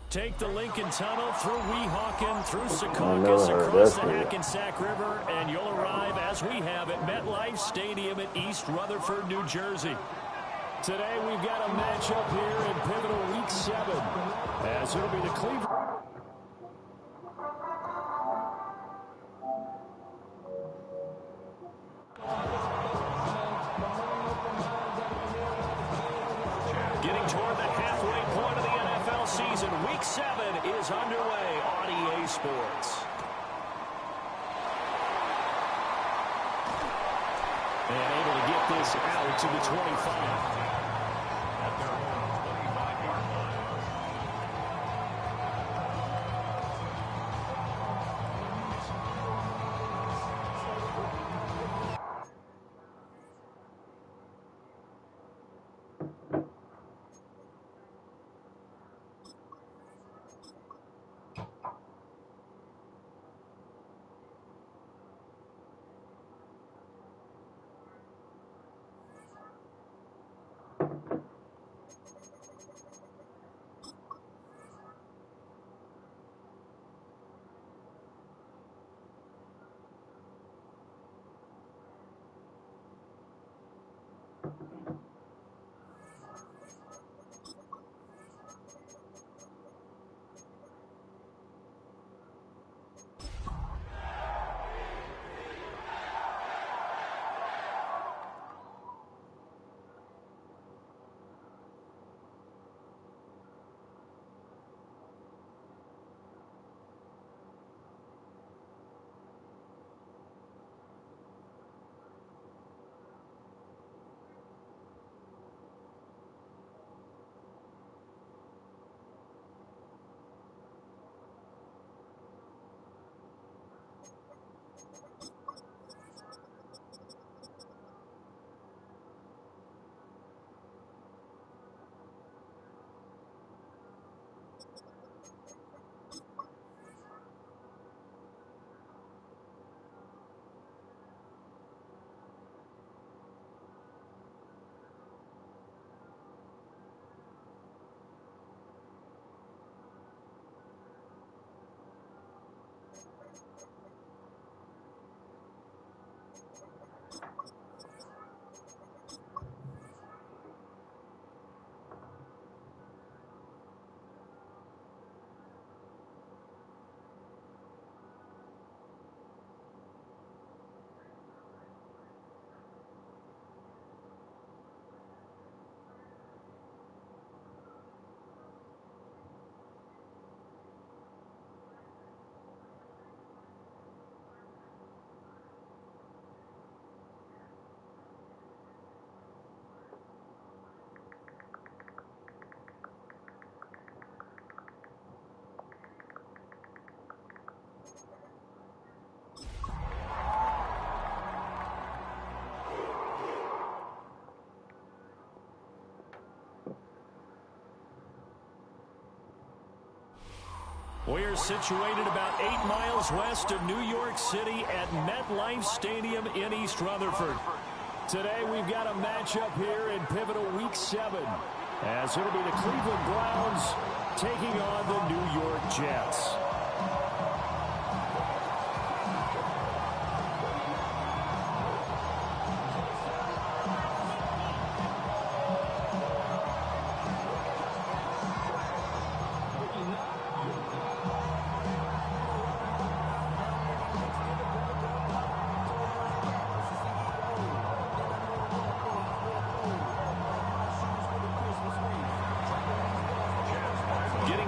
Take the Lincoln Tunnel through Weehawken, through Secaucus, across the Hackensack River, and you'll arrive, as we have, at MetLife Stadium at East Rutherford, New Jersey. Today we've got a matchup here in pivotal Week 7, as it'll be the Cleveland. Getting toward the halfway point of the NFL season, Week 7 is underway on EA Sports. And able to get this out to the 25. We're situated about 8 miles west of New York City at MetLife Stadium in East Rutherford. Today we've got a matchup here in pivotal Week 7, as it'll be the Cleveland Browns taking on the New York Jets.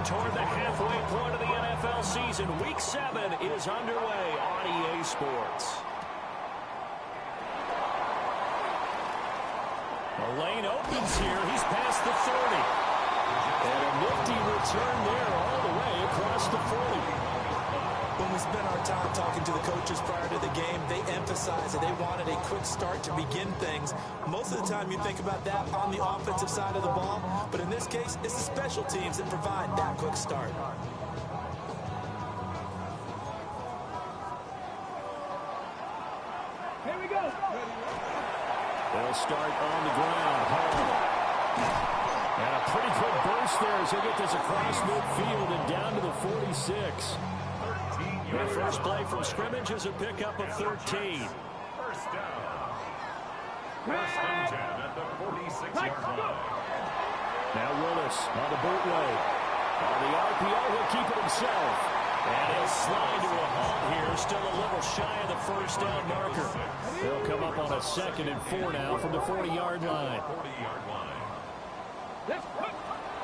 Toward the halfway point of the NFL season, Week 7 is underway on EA Sports. The lane opens here. He's past the 30. And a nifty return there all the way across the 40. When we spent our time talking to the coaches prior to the game, they emphasized that they wanted a quick start to begin things. Most of the time you think about that on the offensive side of the ball, but in this case, it's the special teams that provide that quick start. Here we go. They'll start on the ground. Hall. And a pretty good burst there as he'll get this across midfield and down to the 46. Their first play from scrimmage is a pickup of 13. First down. First and 10 at the 46-yard line. Now Willis on the bootleg. On the RPO, he'll keep it himself. And he'll slide to a halt here, still a little shy of the first down marker. They'll come up on a 2nd and 4 now from the 40-yard line.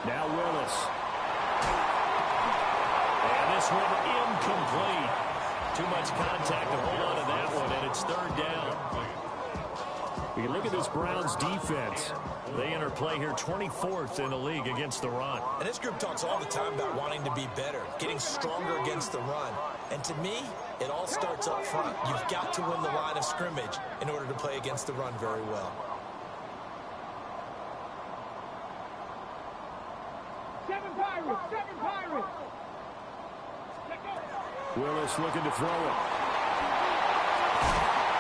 Now Willis. And this one incomplete. Too much contact to hold on to that one, and it's 3rd down. You look at this Browns defense. They enter play here 24th in the league against the run. And this group talks all the time about wanting to be better, getting stronger against the run. And to me, it all starts up front. You've got to win the line of scrimmage in order to play against the run very well. Seven Pirates. Willis looking to throw it.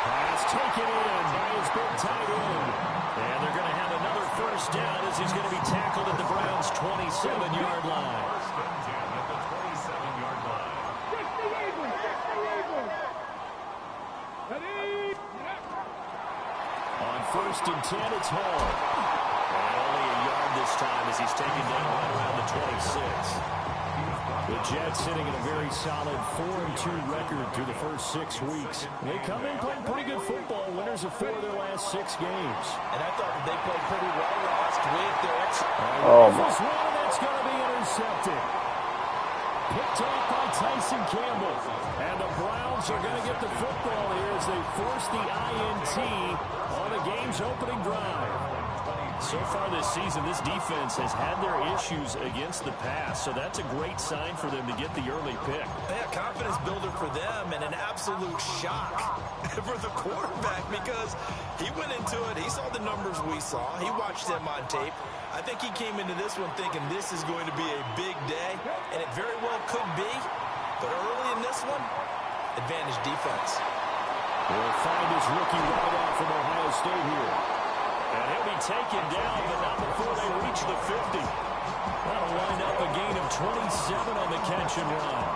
Pass taken in by his big tight end. And they're going to have another first down as he's going to be tackled at the Browns' 27-yard line. First and 10 at the 27-yard line. On 1st and 10, it's Hall. And only a yard this time as he's taken down right around the 26. The Jets sitting at a very solid 4-2 record through the first 6 weeks. They come in playing pretty good football, winners of 4 of their last 6 games. And I thought that they played pretty well last week. This one that's going to be intercepted. Picked off by Tyson Campbell. And the Browns are going to get the football here as they force the INT on the game's opening drive. So far this season, this defense has had their issues against the pass, so that's a great sign for them to get the early pick. Yeah, confidence builder for them and an absolute shock for the quarterback because he went into it. He saw the numbers we saw. He watched them on tape. I think he came into this one thinking this is going to be a big day, and it very well could be. But early in this one, advantage defense. We'll find his rookie wideout from Ohio State here. And he'll be taken down, but not before they reach the 50. That'll wind up a gain of 27 on the catch and run.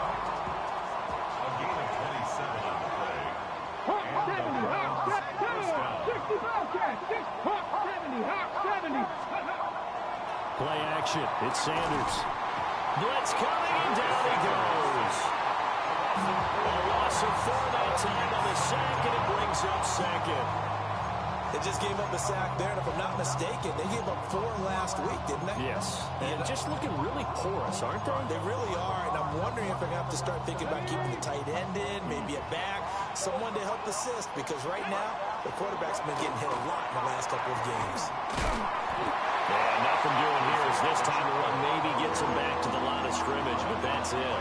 A gain of 27 on the play. Hawk 70, Hawk 70, Hawk 70. Play action. It's Sanders. Blitz coming, and down he goes. A loss of 4 that time on the sack, and it brings up 2nd. They just gave up a sack there, and if I'm not mistaken, they gave up 4 last week, didn't they? Yes. And just looking really porous, aren't they? They really are, and I'm wondering if they're going to have to start thinking about keeping the tight end in, maybe a back, someone to help assist, because right now, the quarterback's been getting hit a lot in the last couple of games. And nothing doing here as this time the run maybe gets him back to the line of scrimmage, but that's it.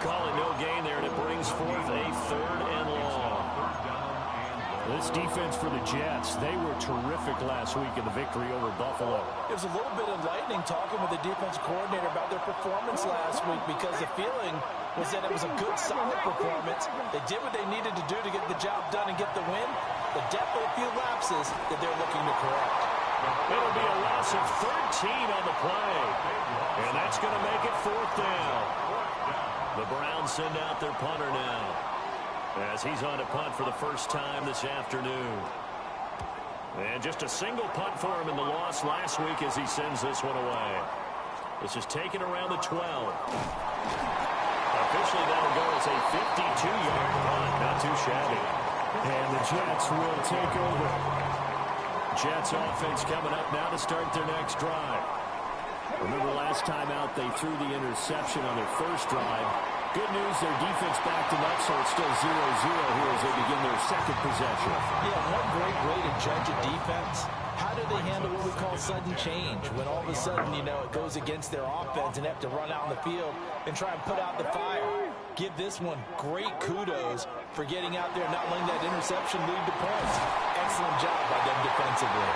Call it no gain there, and it brings forth a 3rd and long. This defense for the Jets, they were terrific last week in the victory over Buffalo. It was a little bit enlightening talking with the defense coordinator about their performance last week because the feeling was that it was a good, solid performance. They did what they needed to do to get the job done and get the win, but definitely a few lapses that they're looking to correct. It'll be a loss of 13 on the play, and that's going to make it 4th down. The Browns send out their punter now, as he's on to punt for the first time this afternoon. And just a single punt for him in the loss last week as he sends this one away. This is taken around the 12. Officially, that'll go as a 52-yard punt. Not too shabby. And the Jets will take over. Jets offense coming up now to start their next drive. Remember last time out they threw the interception on their first drive. Good news, their defense backed them up, so it's still 0-0 here as they begin their 2nd possession. Yeah, one great way to judge a defense. How do they handle what we call sudden change? When all of a sudden, you know, it goes against their offense and they have to run out in the field and try and put out the fire. Give this one great kudos for getting out there and not letting that interception lead to points. Excellent job by them defensively.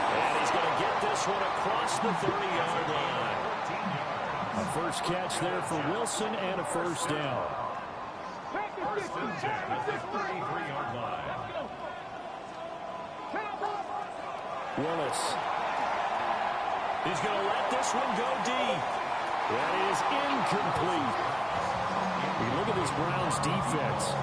And he's going to get this one across the 30-yard line. A first catch there for Wilson and a first down. First and 10 at the 33-yard line. Willis. He's going to let this one go deep. That is incomplete. You look at this Browns defense.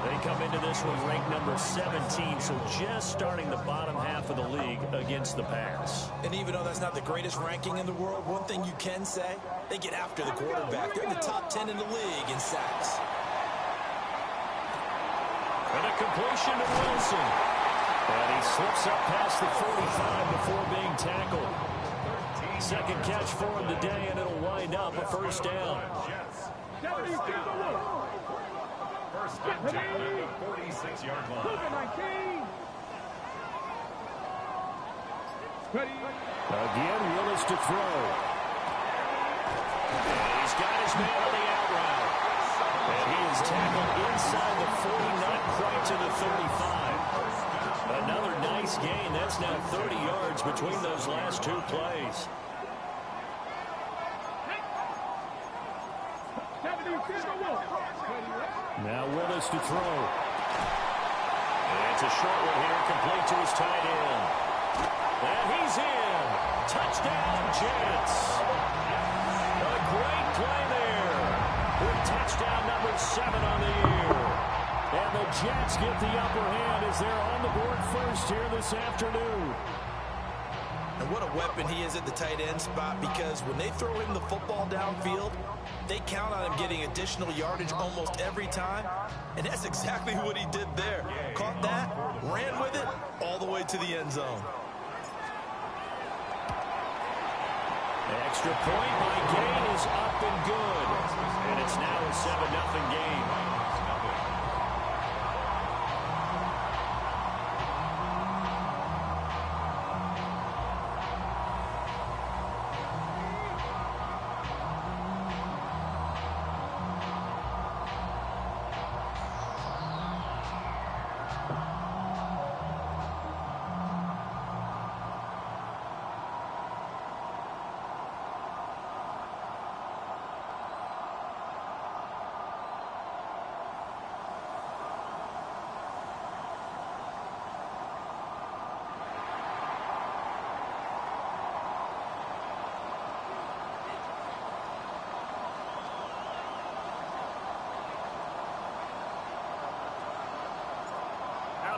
They come into this one ranked number 17, so just starting the bottom half of the league against the pass. And even though that's not the greatest ranking in the world, one thing you can say, they get after the quarterback. They're in the top 10 in the league in sacks. And a completion to Wilson. And he slips up past the 45 before being tackled. Second catch for him today, and it'll wind up a first down. First and 10 at the 46-yard line. Again, Willis to throw. And he's got his man on the out route. And he is tackled inside the 40, not quite to the 35. Another nice gain. That's now 30 yards between those last two plays. Now Willis to throw. And it's a short one here, complete to his tight end. And he's in. Touchdown, Jets. A great play there. With touchdown number 7 on the year. And the Jets get the upper hand as they're on the board first here this afternoon. And what a weapon he is at the tight end spot, because when they throw him the football downfield, they count on him getting additional yardage almost every time. And that's exactly what he did there. Caught that, ran with it, all the way to the end zone. Extra point by Gain is up and good. And it's now a 7-0 game.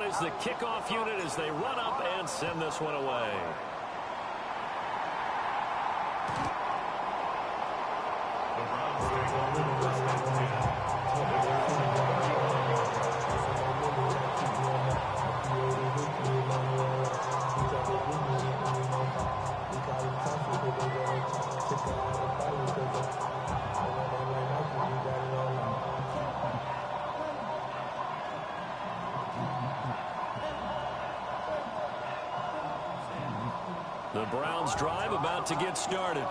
Is the kickoff unit as they run up and send this one away. The Browns drive about to get started.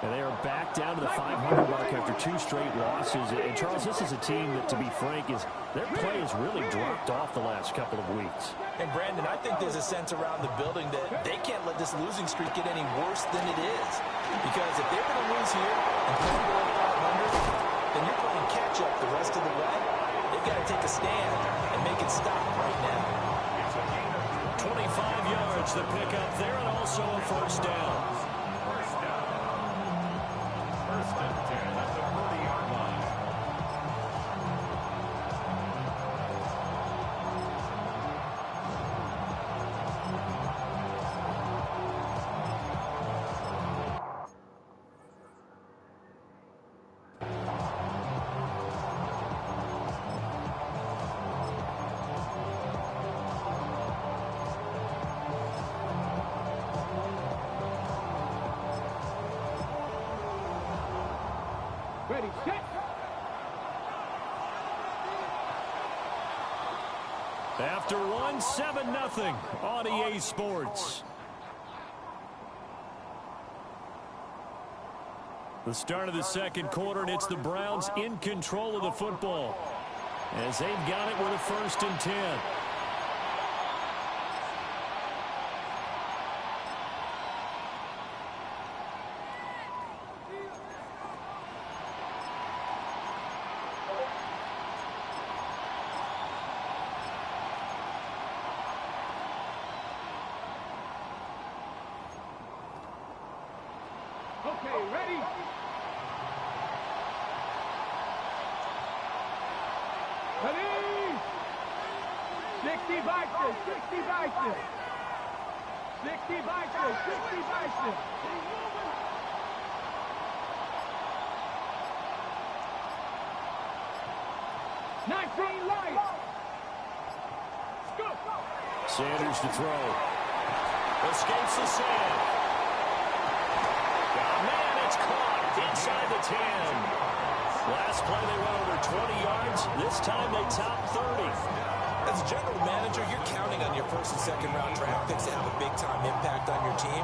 And they are back down to the 500 mark after 2 straight losses. And Charles, this is a team that, to be frank, their play has really dropped off the last couple of weeks. And Brandon, I think there's a sense around the building that they can't let this losing streak get any worse than it is. Because if they're going to lose here and play below 500, then you're playing catch up the rest of the way. They've got to take a stand and make it stop right now. 25 yards to pick up there, and also a first down. First and 10 at the 40-yard line. Ready, set. After one, 7-0 on EA Sports. The start of the second quarter, and it's the Browns in control of the football as they've got it with a 1st and 10. ready? Ready? 60 vices, 60 vices. 60 vices, 60 vices. 19 lights. Go. Sanders to throw. Escapes the sand. Oh, man, it's caught inside the 10. Last play they went over 20 yards. This time they top 30. As a general manager, you're counting on your first and second round draft picks to have a big-time impact on your team.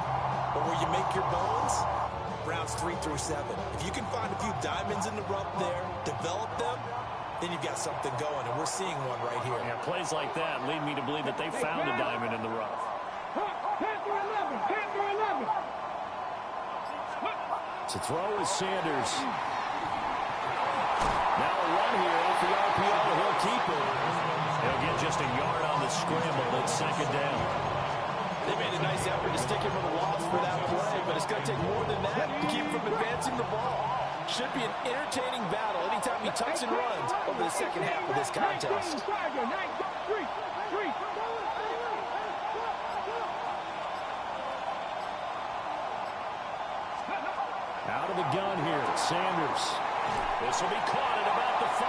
But where you make your bones, rounds 3 through 7. If you can find a few diamonds in the rough there, develop them, then you've got something going, and we're seeing one right here. Yeah, plays like that lead me to believe that they found a diamond in the rough. Panther 11, Panther 11. To throw is Sanders. Now a run here off the RPO. He'll keep it. He'll get just a yard on the scramble. It's second down. They made a nice effort to stick him with a loss for that play, but it's going to take more than that to keep him from advancing the ball. Should be an entertaining battle anytime he tucks and runs over the second half of this contest. Out of the gun here, Sanders. This will be caught at about the 5.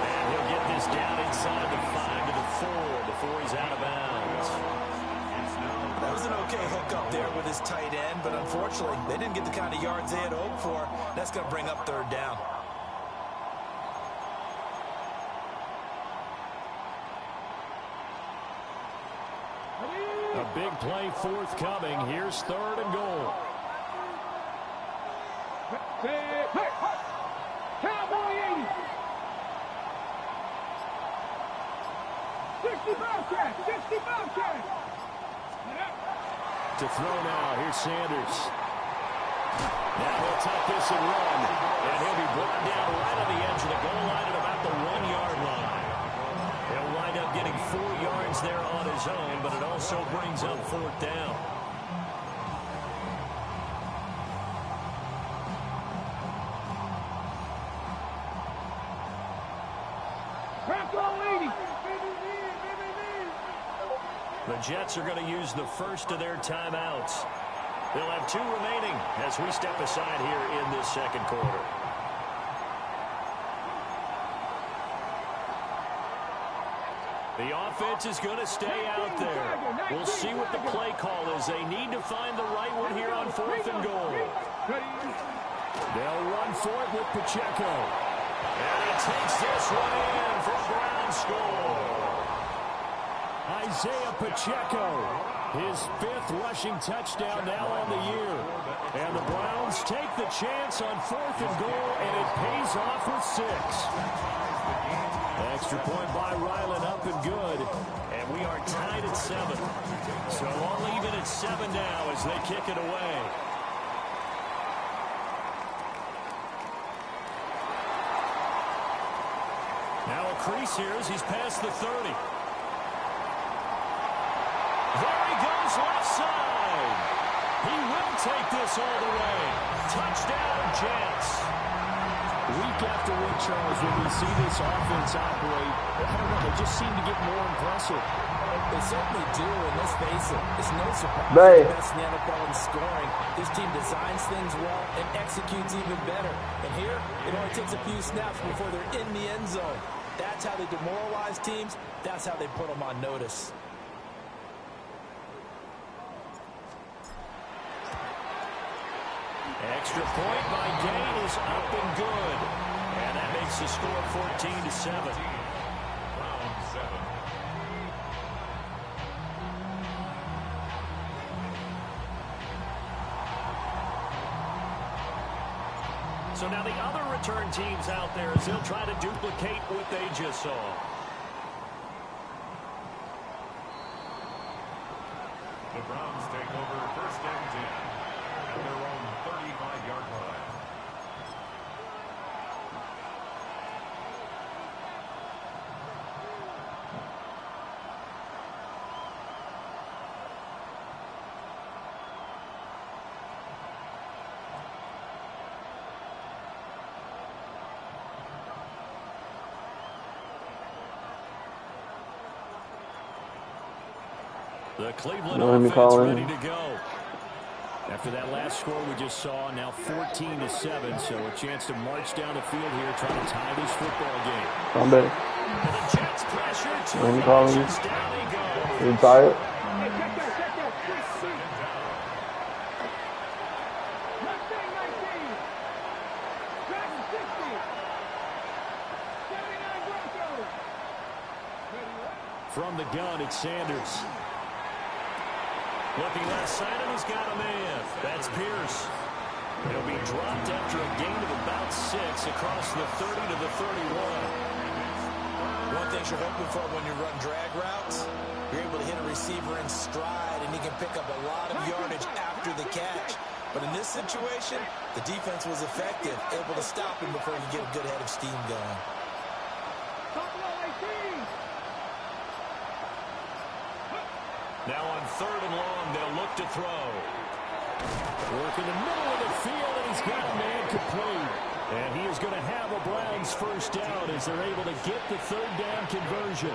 And he'll get this down inside the 5 to the 4 before he's out of bounds. That was an okay hook up there with his tight end, but unfortunately, they didn't get the kind of yards they had hoped for. That's going to bring up third down. A big play forthcoming. Here's third and goal. Cowboy 80. 60 Bobcats, 60 Bobcats. To throw now, here's Sanders. Now he'll tuck this and run. And he'll be brought down right on the edge of the goal line at about the 1-yard line. He'll wind up getting 4 yards there on his own, but it also brings up fourth down. The Jets are going to use the first of their timeouts. They'll have 2 remaining as we step aside here in this second quarter. The offense is going to stay out there. We'll see what the play call is. They need to find the right one here on 4th and goal. They'll run for it with Pacheco. And he takes this one in for a Brown score. Isaiah Pacheco, his 5th rushing touchdown now on the year. And the Browns take the chance on 4th and goal, and it pays off with 6. Extra point by Ryland, up and good. And we are tied at 7. So all even at 7 now as they kick it away. Now a crease here as he's past the 30. There he goes left side. He will take this all the way. Touchdown, Jets. Week after week, Charles, when we see this offense operate, I don't know, they just seem to get more impressive. They certainly do, and let's face it, it's no surprise they're the best in the NFL in scoring. This team designs things well and executes even better. And here, it only takes a few snaps before they're in the end zone. That's how they demoralize teams. That's how they put them on notice. Extra point by Gay is up and good. And that makes the score 14-7. Round 7. So now the other return teams out there as they'll try to duplicate what they just saw. The Browns take over 1st and 10 at their own 35-yard line. The Cleveland Let me offense call ready him. to go. After that last score we just saw, now 14-7, so a chance to march down the field here, trying to tie this football game. I'm better. And the Jets pressure. Let me call him. Down he goes. You tired? Hey, check that. Switch. 19. Dragon 60. 79 Broncos. From the gun, it's Sanders. Looking left side, and he's got a man. That's Pierce. He'll be dropped after a gain of about 6 across the 30 to the 31. One thing you're hoping for when you run drag routes, you're able to hit a receiver in stride, and he can pick up a lot of yardage after the catch. But in this situation, the defense was effective, able to stop him before he could get a good head of steam going. Buffalo 18. Now on 3rd and long, they'll look to throw. Work in the middle of the field, and he's got a man complete. And he is going to have a Browns first down as they're able to get the 3rd down conversion.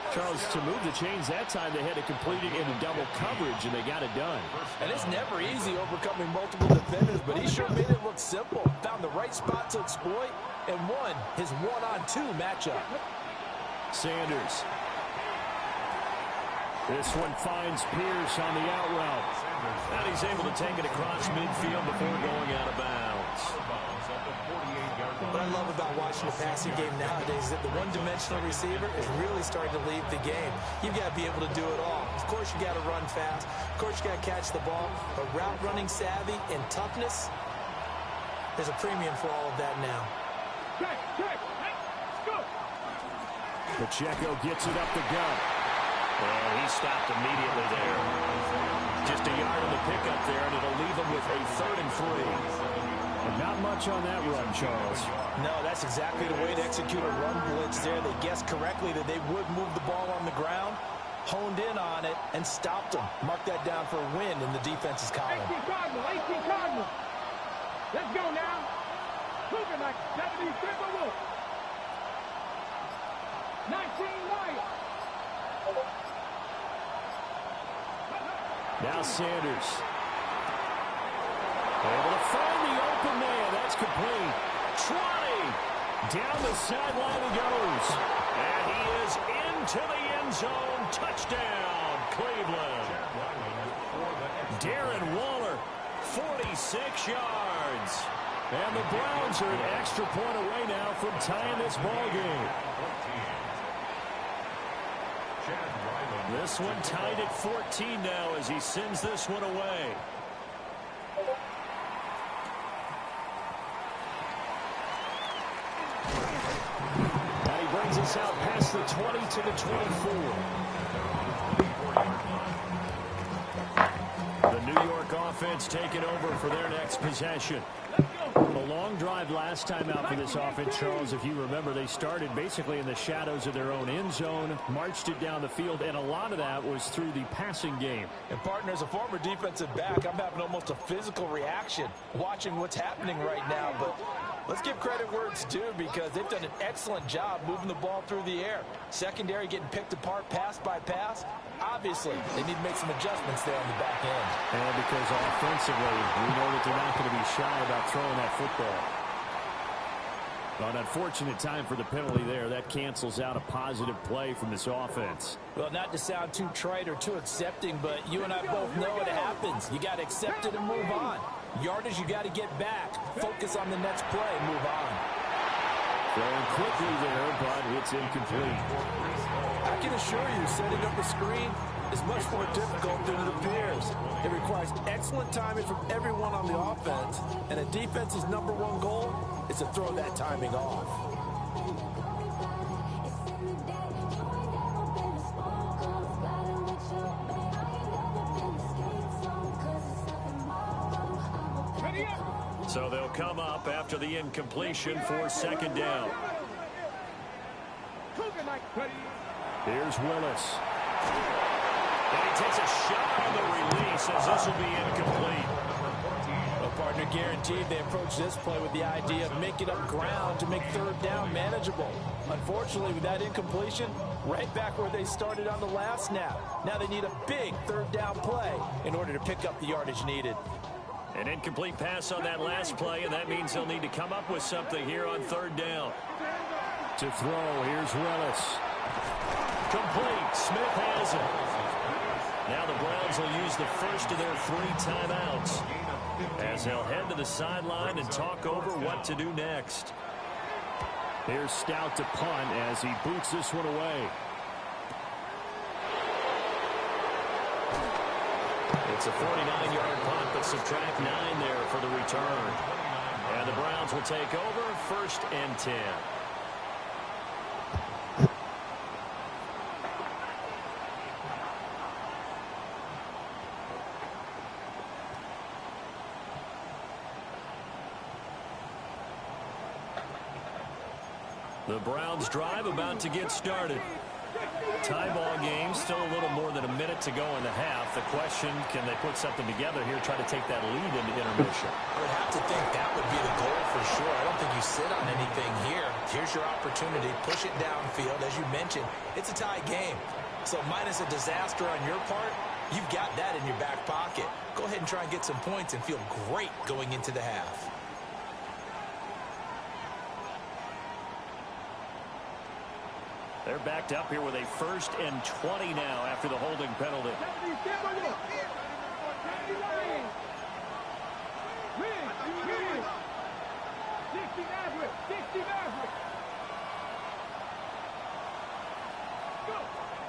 Charles, to move the chains that time, they had to complete it into double coverage, and they got it done. And it's never easy overcoming multiple defenders, but he sure made it look simple. Found the right spot to exploit and won his 1-on-2 matchup. Sanders. This one finds Pierce on the out route. And he's able to take it across midfield before going out of bounds. What I love about watching the passing game nowadays is that the one-dimensional receiver is really starting to leave the game. You've got to be able to do it all. Of course, you got to run fast. Of course, you got to catch the ball. But route running savvy and toughness, there's a premium for all of that now. Check. Let's go. Pacheco gets it up the gut. And he stopped immediately there. Just a yard on the pickup there, and it'll leave him with a 3rd and 3. And not much on that run, Charles. No, that's exactly the way to execute a run blitz there. They guessed correctly that they would move the ball on the ground, honed in on it, and stopped them. Mark that down for a win in the defense's column. 18 Cardinal. Let's go now. Moving like 70 Timberwolves. 19 Lions. Now Sanders. Able to find the open man. That's complete. 20. Down the sideline he goes. And he is into the end zone. Touchdown, Cleveland. Darren Waller, 46 yards. And the Browns are an extra point away now from tying this ball game. This one tied at 14 now as he sends this one away. And he brings us out past the 20 to the 24. The New York offense taking over for their next possession. A long drive last time out for this offense, Charles. If you remember, they started basically in the shadows of their own end zone, marched it down the field, and a lot of that was through the passing game. And, partner, as a former defensive back, I'm having almost a physical reaction watching what's happening right now. But let's give credit where it's due because they've done an excellent job moving the ball through the air. Secondary getting picked apart pass by pass. Obviously, they need to make some adjustments there on the back end. And because offensively, we know that they're not going to be shy about throwing that football. An unfortunate time for the penalty there. That cancels out a positive play from this offense. Well, not to sound too trite or too accepting, but you and I both know it happens. You got to accept it and move on. Yardage, you got to get back. Focus on the next play. Move on. Throwing quickly there, but it's incomplete. I can assure you, setting up a screen is much more difficult than it appears. It requires excellent timing from everyone on the offense, and a defense's #1 goal is to throw that timing off. So they'll come up after the incompletion for 2nd down. Here's Willis. And he takes a shot on the release as this will be incomplete. Well, partner, guaranteed they approach this play with the idea of making up ground to make third down manageable. Unfortunately, with that incompletion, right back where they started on the last snap. Now they need a big third down play in order to pick up the yardage needed. An incomplete pass on that last play, and that means they'll need to come up with something here on third down. To throw, here's Willis. Complete. Smith has it. Now the Browns will use the first of their 3 timeouts as they'll head to the sideline and talk over what to do next. Here's Stout to punt as he boots this one away. It's a 49-yard punt, but subtract 9 there for the return. And the Browns will take over 1st and 10. The Browns drive about to get started. Tie ball game, still a little more than a minute to go in the half. The question, can they put something together here, try to take that lead into intermission? I would have to think that would be the goal for sure. I don't think you sit on anything here. Here's your opportunity. Push it downfield. As you mentioned, it's a tie game. So minus a disaster on your part, you've got that in your back pocket. Go ahead and try and get some points and feel great going into the half. They're backed up here with a 1st and 20 now after the holding penalty.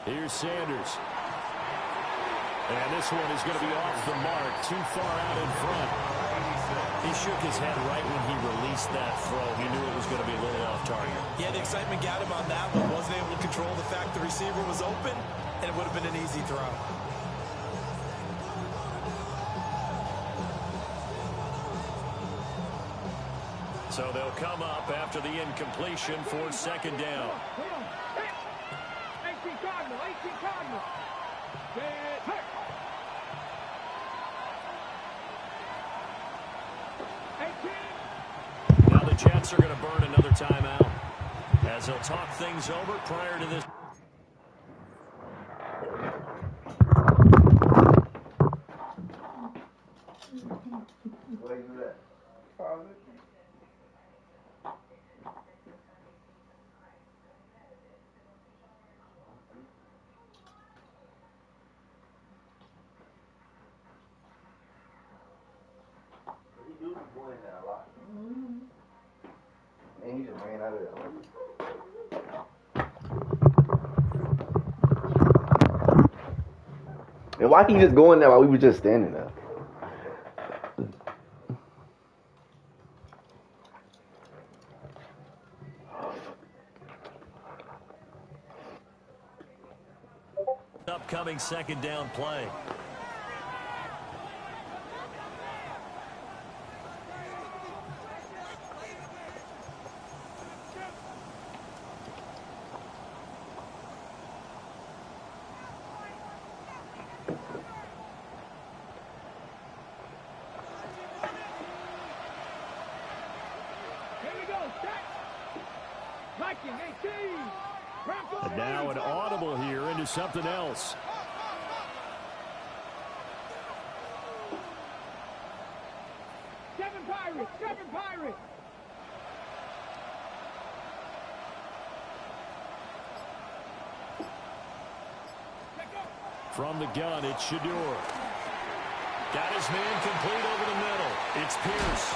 Here's Sanders. And this one is going to be off the mark, too far out in front. He shook his head right when he released that throw. He knew it was going to be a little off target. Yeah, the excitement got him on that one. Wasn't able to control the fact the receiver was open, and it would have been an easy throw. So they'll come up after the incompletion for 2nd down. 18 Cardinal, 18 Cardinal. Now the Jets are going to burn another timeout as they'll talk things over prior to this. And he just ran out of there. And why can't you just go in there while we were just standing there? Upcoming 2nd down play. And now an audible here into something else. Seven Pirates. From the gun, it's Shedeur. Got his man complete over the middle. It's Pierce.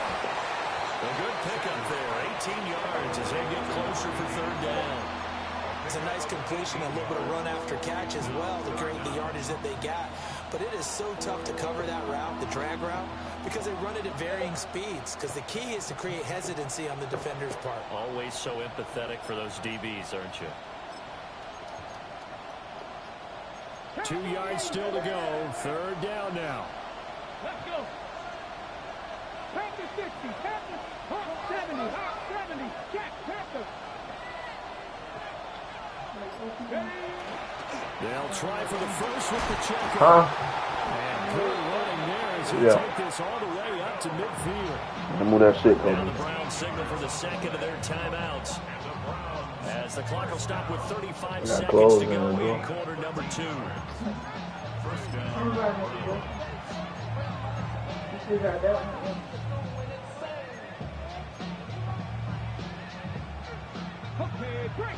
A good pickup there, 18 yards as they get closer for 3rd down. It's a nice completion, a little bit of run after catch as well to create the yardage that they got. But it is so tough to cover that route, the drag route, because they run it at varying speeds. Because the key is to create hesitancy on the defender's part. Always so empathetic for those DBs, aren't you? 2 yards still to go. 3rd down now. Let's go. Panther 60, Panther, Hawk 70, Hawk 70, Jack Panther. They'll try for the first with the checker. And good running there as as he'll take this all the way up to midfield. Move that shit, Now the Kobe. Browns signal for the second of their timeouts. As the clock will stop with 35 seconds to go in quarter number 2. First down. Okay, break.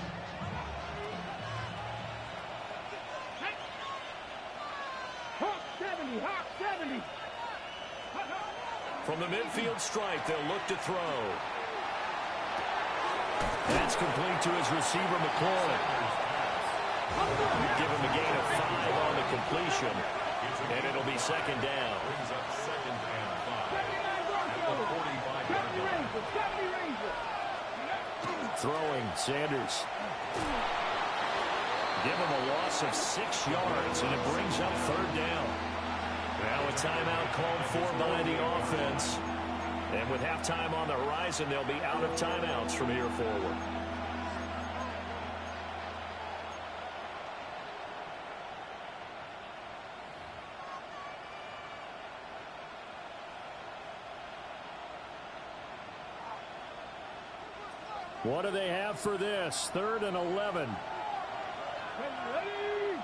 Hawk 70, Hawk 70. From the midfield stripe, they'll look to throw. That's complete to his receiver, McLaurin. Give him a gain of 5 on the completion, and it'll be second down. Brings up second and 5. At the 45-yard line. Throwing, Sanders. Give him a loss of 6 yards, and it brings up third down. Now a timeout called for by the offense. And with halftime on the horizon, they'll be out of timeouts from here forward. What do they have for this? 3rd and 11. Ready?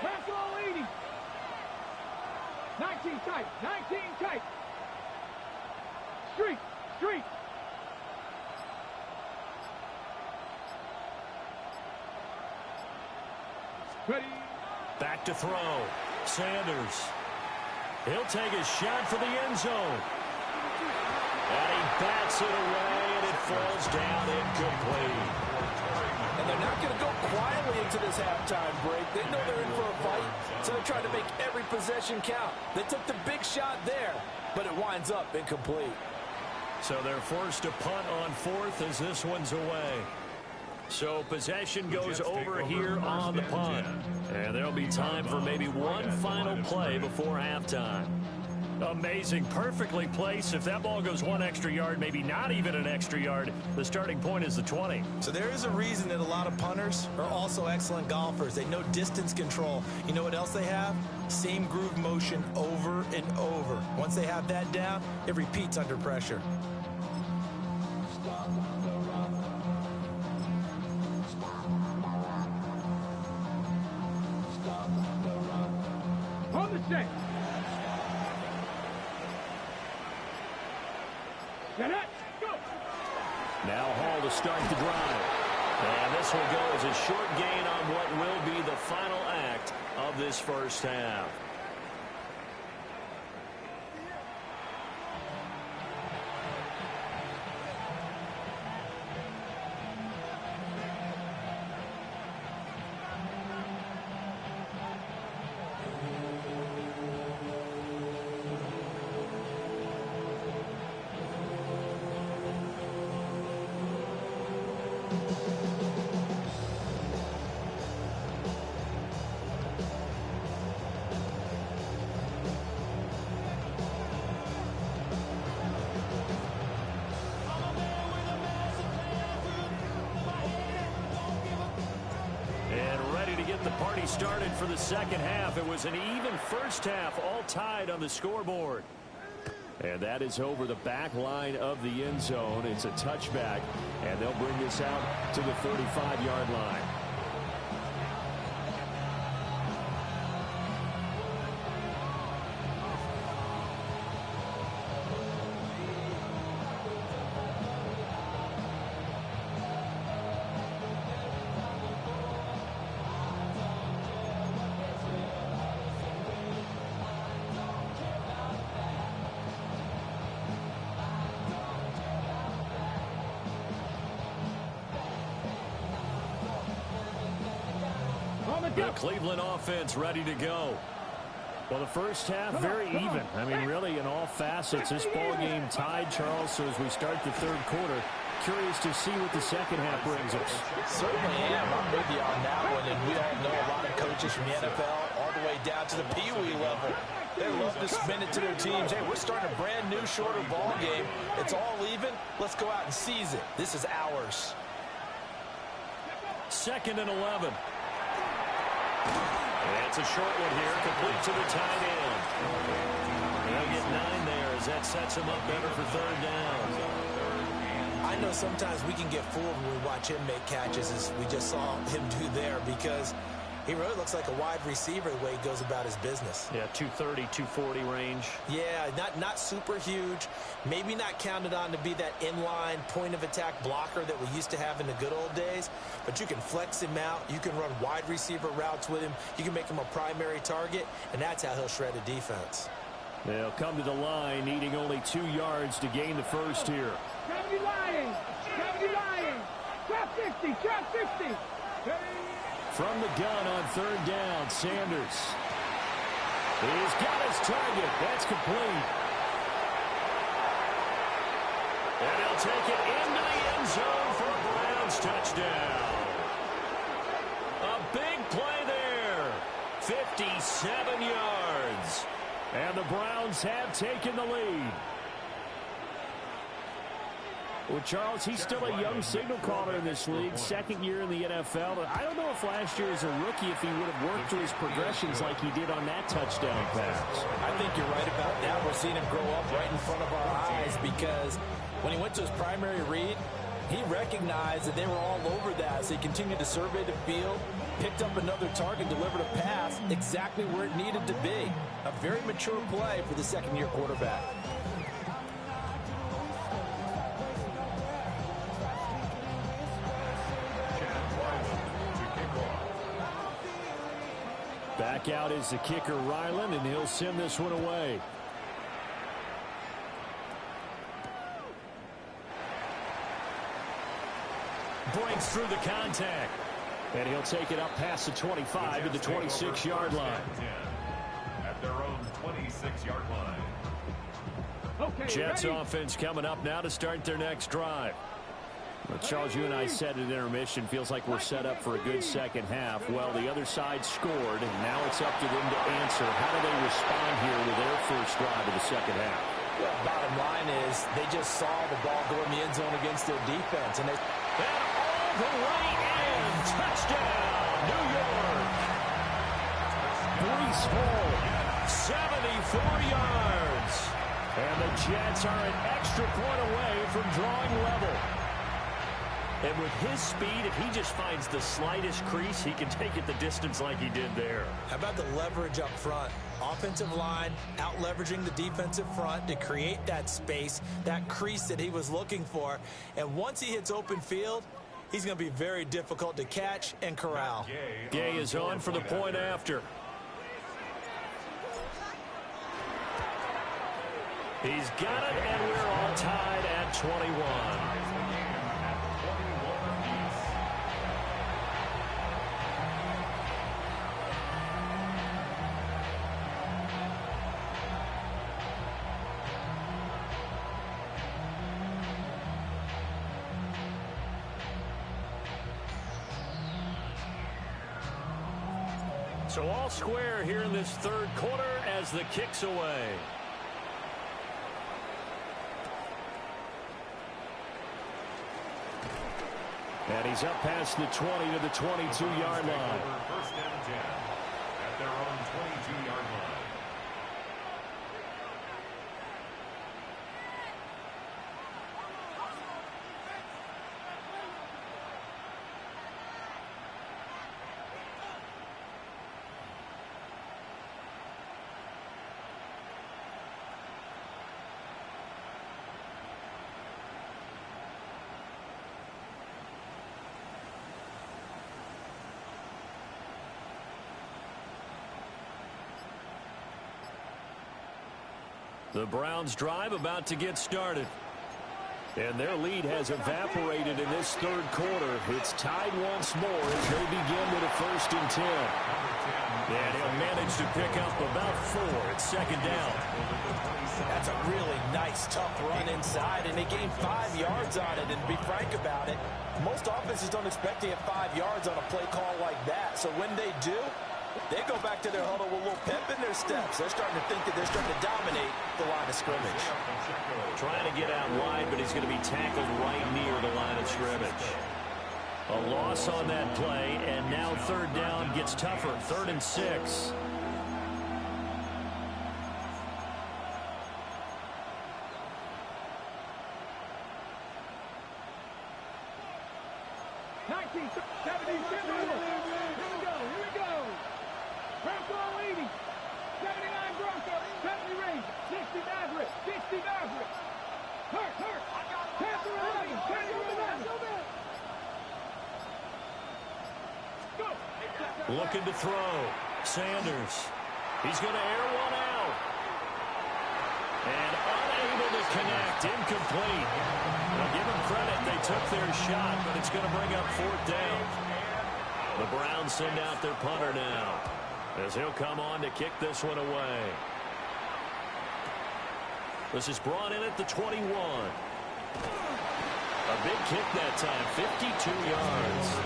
Pass all 80. 19 tight. 19 tight. Street. Street. Ready? Back to throw. Sanders. He'll take a shot for the end zone. And he bats it away, and it falls down incomplete. And they're not going to go quietly into this halftime break. They know they're in for a fight, so they're trying to make every possession count. They took the big shot there, but it winds up incomplete. So they're forced to punt on 4th as this one's away. So possession goes over here on the punt. And there'll be time for maybe one final play before halftime. Amazing, perfectly placed. If that ball goes 1 extra yard, maybe not even an extra yard, the starting point is the 20. So there is a reason that a lot of punters are also excellent golfers. They know distance control. You know what else they have? Same groove motion over and over. Once they have that down, it repeats under pressure. On the set. Set it. Go. Now Hall to start the drive. And this will go as a short gain on what will be the final act of this first half. Started for the second half. It was an even first half, all tied on the scoreboard. And that is over the back line of the end zone. It's a touchback, and they'll bring this out to the 35-yard line. The Cleveland offense ready to go. Well, the first half, very even. I mean, really, in all facets, this ball game tied, Charles. So as we start the third quarter, curious to see what the second half brings us. Certainly am. I'm with you on that one. And we all know a lot of coaches from the NFL all the way down to the Pee-wee level. They love to spin it to their teams. Hey, we're starting a brand new, shorter ball game. It's all even. Let's go out and seize it. This is ours. 2nd and 11. It's a short one here, complete to the tight end. They'll get 9 there as that sets him up better for third down. I know sometimes we can get fooled when we watch him make catches, as we just saw him do there, because he really looks like a wide receiver the way he goes about his business. Yeah, 230, 240 range. Yeah, not super huge. Maybe not counted on to be that inline point-of-attack blocker that we used to have in the good old days. But you can flex him out. You can run wide receiver routes with him. You can make him a primary target, and that's how he'll shred a defense. They'll come to the line, needing only 2 yards to gain the first here. 70 lying. 70 lying. Drop 50. Drop 50. From the gun on third down, Sanders. He's got his target. That's complete. And he'll take it into the end zone for a Browns touchdown. A big play there. 57 yards. And the Browns have taken the lead. Well, Charles, he's still a young signal caller in this league, second year in the NFL. But I don't know if last year as a rookie, if he would have worked through his progressions like he did on that touchdown pass. I think you're right about that. We're seeing him grow up right in front of our eyes, because when he went to his primary read, he recognized that they were all over that. So he continued to survey the field, picked up another target, delivered a pass exactly where it needed to be. A very mature play for the second-year quarterback. Back out is the kicker, Ryland, and he'll send this one away. Breaks through the contact. And he'll take it up past the 25 to the 26-yard line. At their own 26-yard line. Okay, Jets ready? offense coming up now to start their next drive. Well, Charles, you and I said at intermission, feels like we're set up for a good second half. Well, the other side scored, and now it's up to them to answer. How do they respond here with their first drive of the second half? Well, bottom line is they just saw the ball go in the end zone against their defense. And all the way in. Touchdown, New York. Breece Hall, 74 yards. And the Jets are an extra point away from drawing level. And with his speed, if he just finds the slightest crease, he can take it the distance like he did there. how about the leverage up front? Offensive line out leveraging the defensive front to create that space, that crease that he was looking for. And once he hits open field, he's going to be very difficult to catch and corral. Gay is on for the point after. He's got it, and we're all tied at 21. So all square here in this third quarter as the kick's away. And he's up past the 20 to the 22-yard line. First and 10 at their own 22-yard line. The Browns drive about to get started. And their lead has evaporated in this third quarter. It's tied once more as they begin with a 1st and 10. And he'll manage to pick up about 4 at second down. That's a really nice, tough run inside, and they gained 5 yards on it. And to be frank about it, most offenses don't expect to get 5 yards on a play call like that. So when they do, they go back to their huddle with a little pep in their steps. They're starting to think that they're starting to dominate the line of scrimmage. Trying to get out wide, but he's going to be tackled right near the line of scrimmage. A loss on that play, and now third down gets tougher. 3rd and 6. 1970. Here we go. Bronco 80. 79 Bronco. 70 Range. 60 Maverick. 60 Maverick. Hurt. Panther 11. Panther 11. Go. Looking to throw. Sanders. He's going to air one out. And unable to connect. Incomplete. Now give them credit. They took their shot, but it's going to bring up 4th down. The Browns send out their punter now, as he'll come on to kick this one away. This is brought in at the 21. A big kick that time, 52 yards.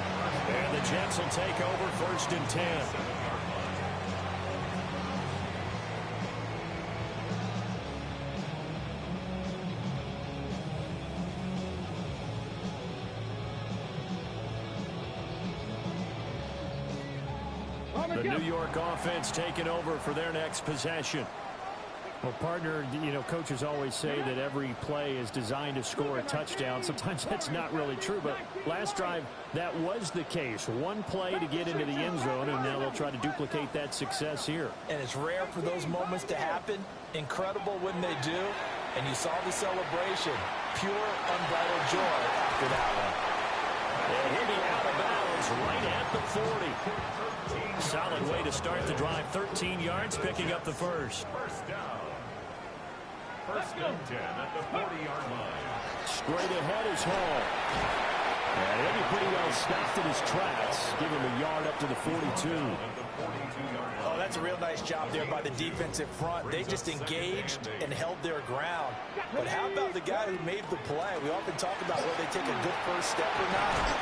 And the Jets will take over 1st and 10. The New York offense taking over for their next possession. Well, partner, coaches always say that every play is designed to score a touchdown. Sometimes that's not really true, but last drive, that was the case. One play to get into the end zone, and now they'll try to duplicate that success here. And it's rare for those moments to happen. Incredible when they do. And you saw the celebration. Pure, unbridled joy after that one. And he'll be out of bounds right at the 40. Solid way to start the drive. 13 yards, picking up the first. First down. 1st and 10 at the 40-yard line. Straight ahead is Hall. And he'll be pretty well stopped in his tracks. Give him a yard up to the 42. Oh, that's a real nice job there by the defensive front. They just engaged and held their ground. But how about the guy who made the play? We often talk about whether they take a good first step or not.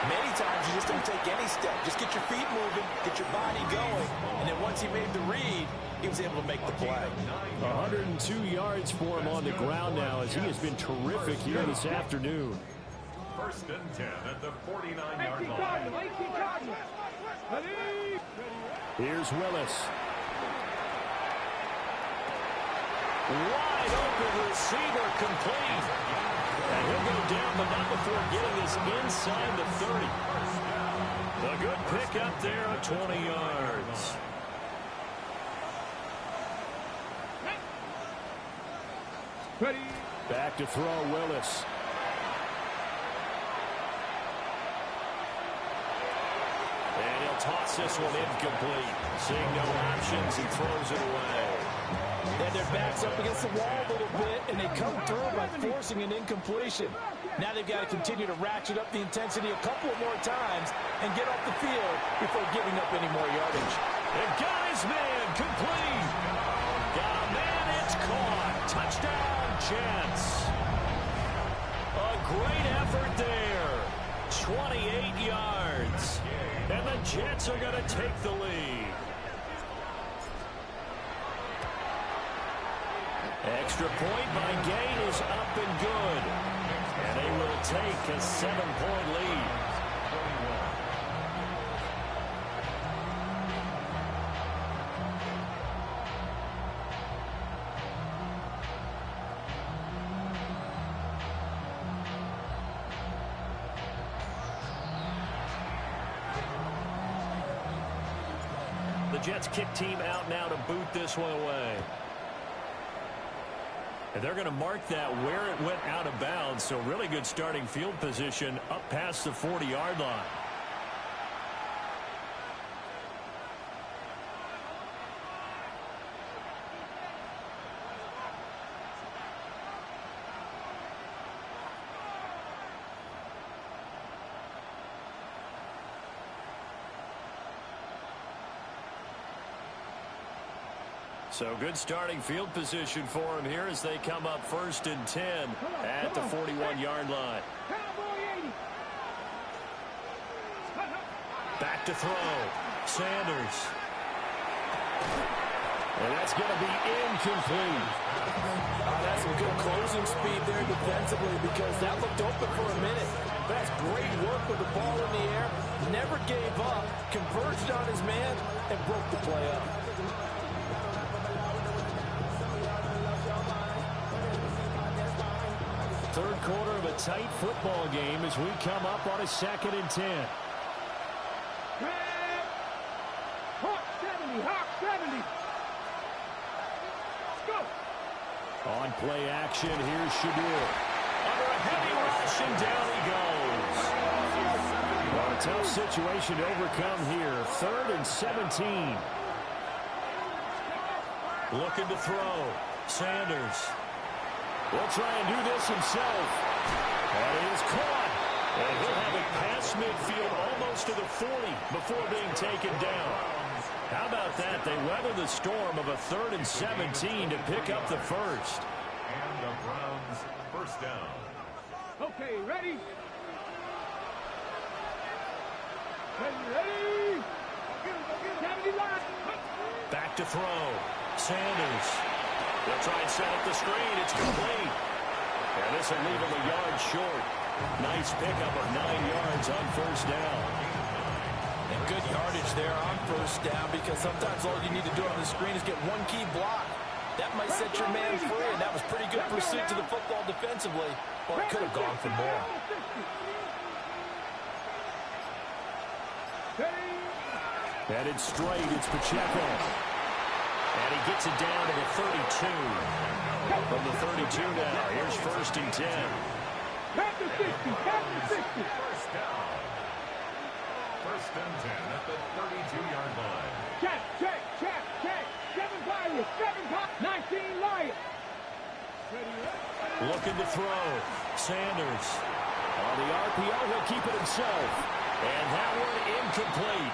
Many times you just don't take any step. Just get your feet moving, get your body going. And then once he made the read, he was able to make the play. 102 yards for him on the ground now, as he has been terrific here this afternoon. 1st and 10 at the 49-yard line. Here's Willis. Wide open receiver, complete. And he'll go down, but not before getting this inside the 30. A good pick up there at 20 yards. Ready. Back to throw, Willis. And he'll toss this one incomplete. Seeing no options, he throws it away. And their backs up against the wall a little bit, and they come through by forcing an incompletion. Now they've got to continue to ratchet up the intensity a couple of more times and get off the field before giving up any more yardage. And got his man, complete. Got a man, it's caught. Touchdown, Jets. A great effort there. 28 yards. And the Jets are going to take the lead. Extra point by Gain is up and good. And they will take a 7-point lead. The Jets kick team out now to boot this one away. And they're going to mark that where it went out of bounds. So really good starting field position up past the 40-yard line. So good starting field position for him here as they come up 1st and 10 at the 41-yard line. Back to throw. Sanders. And that's going to be incomplete. That's some good closing speed there defensively because that looked open for a minute. That's great work with the ball in the air. Never gave up. Converged on his man and broke the play up. quarter of a tight football game as we come up on a 2nd and 10. Hawk 70, Hawk 70. Let's go. On play action, here's Shadur. Under a heavy rush, and down he goes. Well, a tough situation to overcome here. 3rd and 17. Looking to throw. Sanders will try and do this himself. That is caught. And he'll have it past midfield almost to the 40 before being taken down. How about that? They weather the storm of a 3rd and 17 to pick up the first. And the Browns first down. Okay, ready? Ready? 70 line. Back to throw. Sanders. They'll try and set up the screen. It's complete. And this will leave him a yard short. Nice pickup of 9 yards on first down. And good yardage there on first down, because sometimes all you need to do on the screen is get one key block. That might set your man free, and that was pretty good pursuit to the football defensively. Well, it could have gone for more. Headed straight, it's Pacheco. And he gets it down to the 32. From the 32 now, here's 1st and 10. Back to 60, back to 60. First down. 1st and 10 at the 32-yard line. Check. 7 Lions, 19 Lions. Looking to throw. Sanders. On the RPO, he'll keep it himself. And that one incomplete.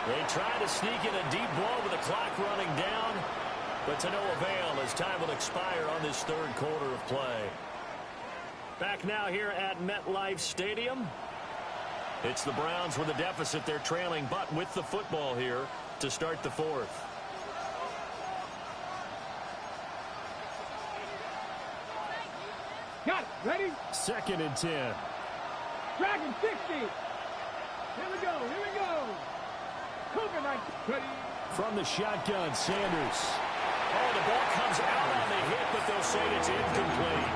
They try to sneak in a deep ball with the clock running down, but to no avail as time will expire on this 3rd quarter of play. Back now here at MetLife Stadium. It's the Browns with a deficit. They're trailing, but with the football here to start the 4th. Got it. Ready? 2nd and 10. Dragon 60. Here we go. Cougar 19. Ready? From the shotgun, Sanders. Oh, the ball comes out on the hit, but they'll say it's incomplete.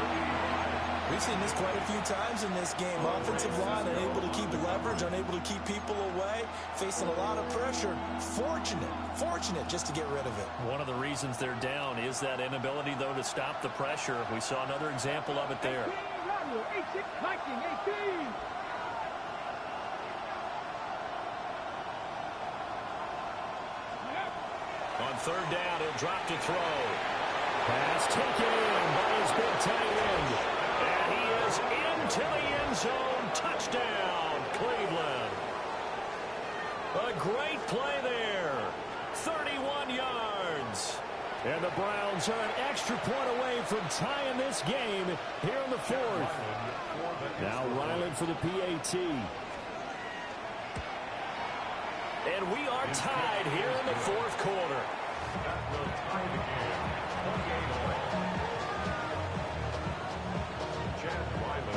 We've seen this quite a few times in this game. Offensive line unable to keep leverage, unable to keep people away, facing a lot of pressure. Fortunate just to get rid of it. One of the reasons they're down is that inability, though, to stop the pressure. We saw another example of it there. 18, Viking 18. On 3rd down, he'll drop to throw. Pass taken in by his big tight end. And he is into the end zone. Touchdown, Cleveland. A great play there. 31 yards. And the Browns are an extra point away from tying this game here in the 4th. Now Ryland for the PAT. And we are tied here in the 4th quarter. That will tie the game. 28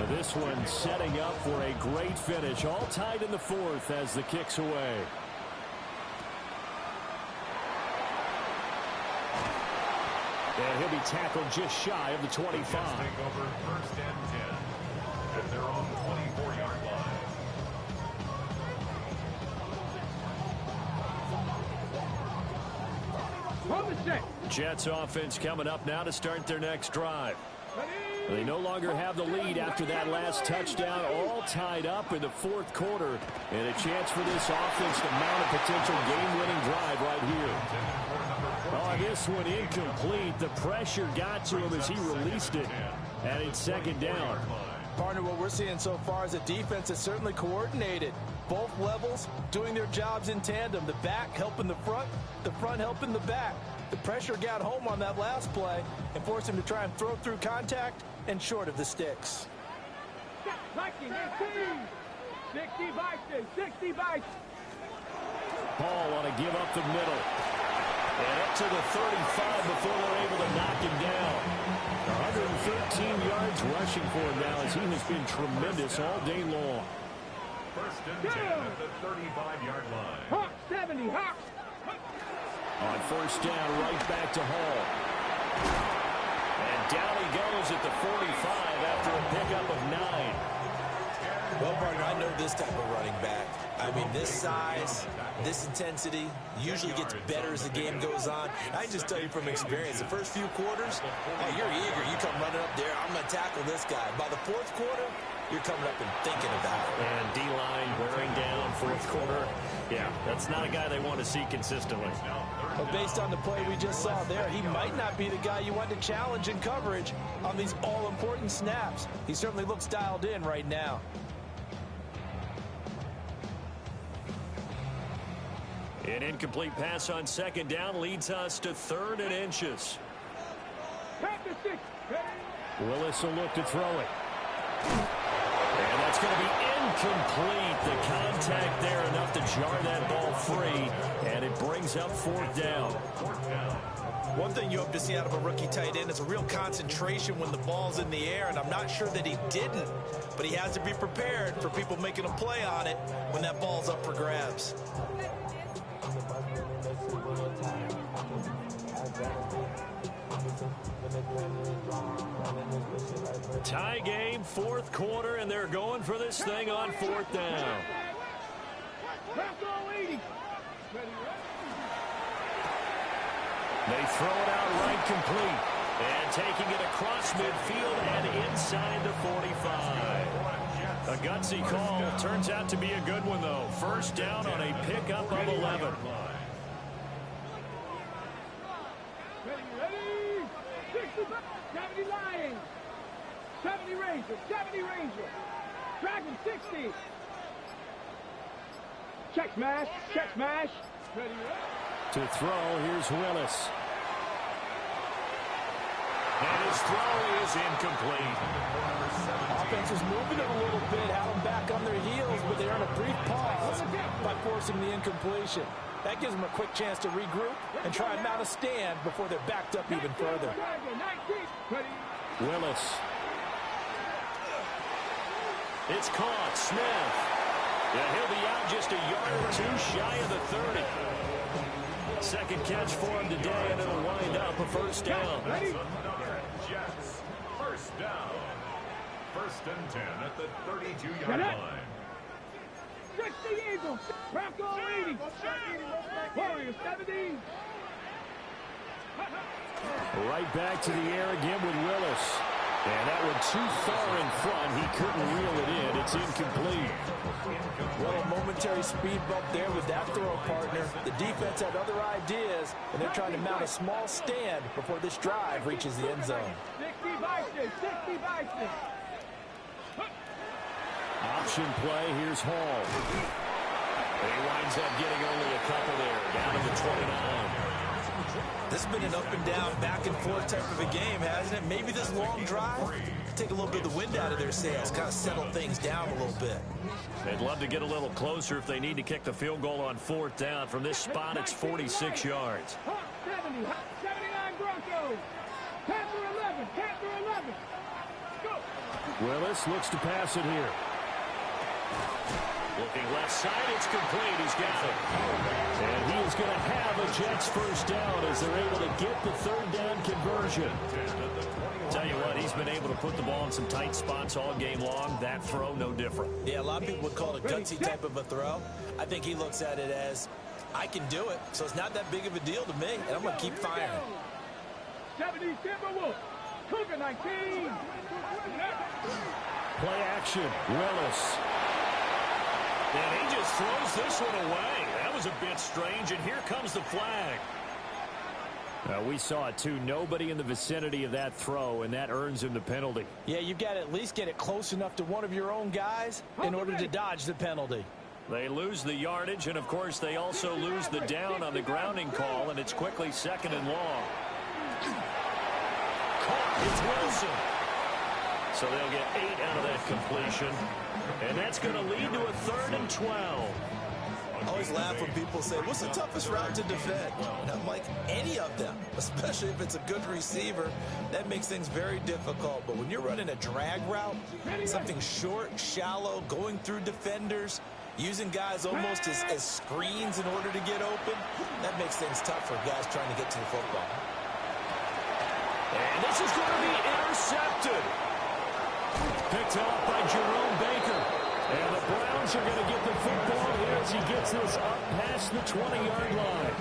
all. This one setting up for a great finish. All tied in the 4th as the kick's away. And he'll be tackled just shy of the 25. Jets take over 1st and 10 at their own 24-yard line. From the set. Jets offense coming up now to start their next drive. They no longer have the lead after that last touchdown, all tied up in the 4th quarter. And a chance for this offense to mount a potential game-winning drive right here. Oh, this one incomplete. The pressure got to him as he released it. And it's 2nd down. Partner, what we're seeing so far is a defense that's certainly coordinated. Both levels doing their jobs in tandem. The back helping the front helping the back. The pressure got home on that last play and forced him to try and throw through contact and short of the sticks. Viking 18. 60 Vikings. Paul want to give up the middle. And up to the 35 before they're able to knock him down. 113 yards rushing for him now as he has been tremendous all day long. 1st and 10 at the 35-yard line. Hawk 70. On 1st down, right back to Hall. And down he goes at the 45 after a pickup of 9. Well, partner, I know this type of running back. I mean, this size, this intensity usually gets better as the game goes on. I can just tell you from experience, the first few quarters, hey, you're eager. You come running up there, I'm going to tackle this guy. By the fourth quarter, you're coming up and thinking about it. And D-line wearing down fourth quarter. Yeah, that's not a guy they want to see consistently. But based on the play we just saw there, he might not be the guy you want to challenge in coverage on these all-important snaps. He certainly looks dialed in right now. An incomplete pass on second down leads us to 3rd and inches. Willis will look to throw it. And that's going to be incomplete. The contact there enough to jar that ball free, and it brings up 4th down. One thing you hope to see out of a rookie tight end is a real concentration when the ball's in the air, and I'm not sure that he didn't, but he has to be prepared for people making a play on it when that ball's up for grabs. Tie game, 4th quarter, and they're going for this thing on 4th down. They throw it out right complete. And taking it across midfield and inside the 45. A gutsy call. Turns out to be a good one, though. 1st down on a pickup of 11. Ready? 70 Lions. 70 Rangers. 70 Rangers. Dragon 60. Check smash. Check smash. Ready? To throw, here's Willis. And his throw is incomplete. Offense was moving it a little bit, had them back on their heels, but they earn a brief pause by forcing the incompletion. That gives them a quick chance to regroup and try and mount a stand before they're backed up even further. Willis. It's caught. Smith. Yeah, he'll be out just a yard or two shy of the 30. Second catch for him today, and it'll wind up a 1st down. Jets. 1st down. 1st and 10 at the 32-yard line. 60 Eagles. Bronco 80. Warriors 70. Right back to the air again with Willis. And that one too far in front. He couldn't reel it in. It's incomplete. Well, a momentary speed bump there with that throw, partner. The defense had other ideas, and they're trying to mount a small stand before this drive reaches the end zone. 60 Bison. 60 Bison. Option play. Here's Hall. And he winds up getting only a couple there, down to the 29. This has been an up and down, back and forth type of a game, hasn't it? Maybe this long drive take a little bit of the wind out of their sails, kind of settle things down a little bit. They'd love to get a little closer if they need to kick the field goal on 4th down. From this spot, it's 46 yards. 70, 79 Broncos. Panther 11, Panther 11. Go. Willis looks to pass it here. Looking left side, it's complete. He's got it. And he is going to have a Jets 1st down as they're able to get the 3rd down conversion. Tell you what, he's been able to put the ball in some tight spots all game long. That throw, no different. Yeah, a lot of people would call it a gutsy type of a throw. I think he looks at it as, I can do it, so it's not that big of a deal to me, and I'm going to keep firing. 70 Timberwolves. Cougar 19. Play action. Willis. And he just throws this one away. That was a bit strange, and here comes the flag. We saw it, too. Nobody in the vicinity of that throw, and that earns him the penalty. Yeah, you've got to at least get it close enough to one of your own guys in order to dodge the penalty. They lose the yardage, and, of course, they also lose the down on the grounding call, and it's quickly 2nd and long. Caught. It's Wilson. So they'll get 8 out of that completion. And that's going to lead to a 3rd and 12. I always laugh when people say, what's the toughest route to defend? And I'm like, any of them, especially if it's a good receiver. That makes things very difficult. But when you're running a drag route, something short, shallow, going through defenders, using guys almost as screens in order to get open, that makes things tough for guys trying to get to the football. And this is going to be intercepted. Picked off by Jerome Baker. And the Browns are going to get the football here as he gets this up past the 20-yard line.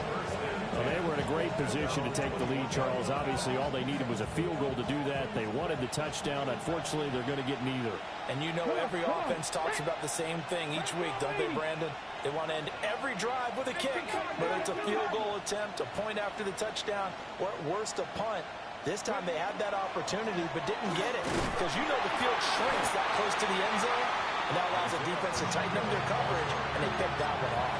Well, they were in a great position to take the lead, Charles. Obviously, all they needed was a field goal to do that. They wanted the touchdown. Unfortunately, they're going to get neither. And you know every offense talks about the same thing each week, don't they, Brandon? They want to end every drive with a kick, whether it's a field goal attempt, a point after the touchdown, or at worst a punt. This time they had that opportunity but didn't get it because you know the field shrinks that close to the end zone, and that allows the defense to tighten up their coverage, and they picked that one off.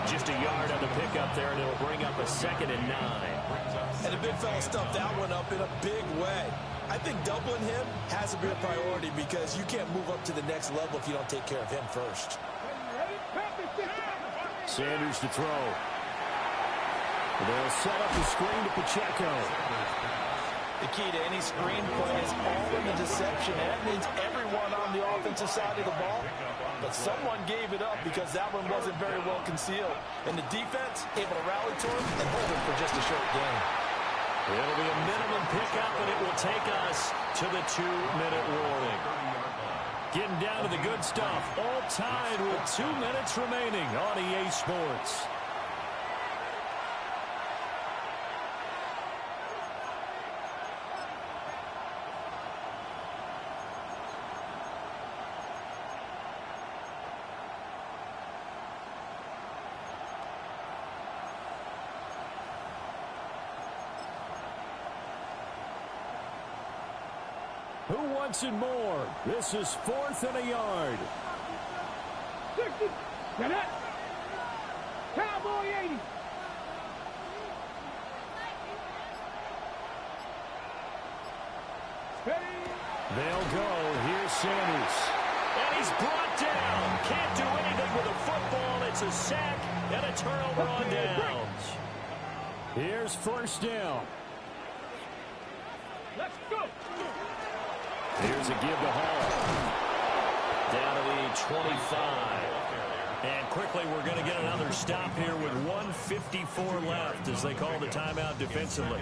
Just a yard on the pickup there, and it'll bring up a 2nd and 9. And the big fella stuffed that one up in a big way. I think doubling him has to be a priority because you can't move up to the next level if you don't take care of him first. Sanders to throw. They'll set up the screen to Pacheco. The key to any screen play is all in the deception. That means everyone on the offensive side of the ball. But someone gave it up because that one wasn't very well concealed. And the defense able to rally to him and hold him for just a short game. It'll be a minimum pickup, and it will take us to the 2-minute warning. Getting down to the good stuff. All tied with 2 minutes remaining on EA Sports. Who wants it more? This is 4th and a yard. 60. Get it. Cowboy 80. Ready. They'll go. Here's Sanders. And he's brought down. Can't do anything with a football. It's a sack and a turnover on downs. Here's 1st down. Let's go. Here's a give to Hall. Down to the 25. And quickly we're going to get another stop here with 1:54 left as they call the timeout defensively.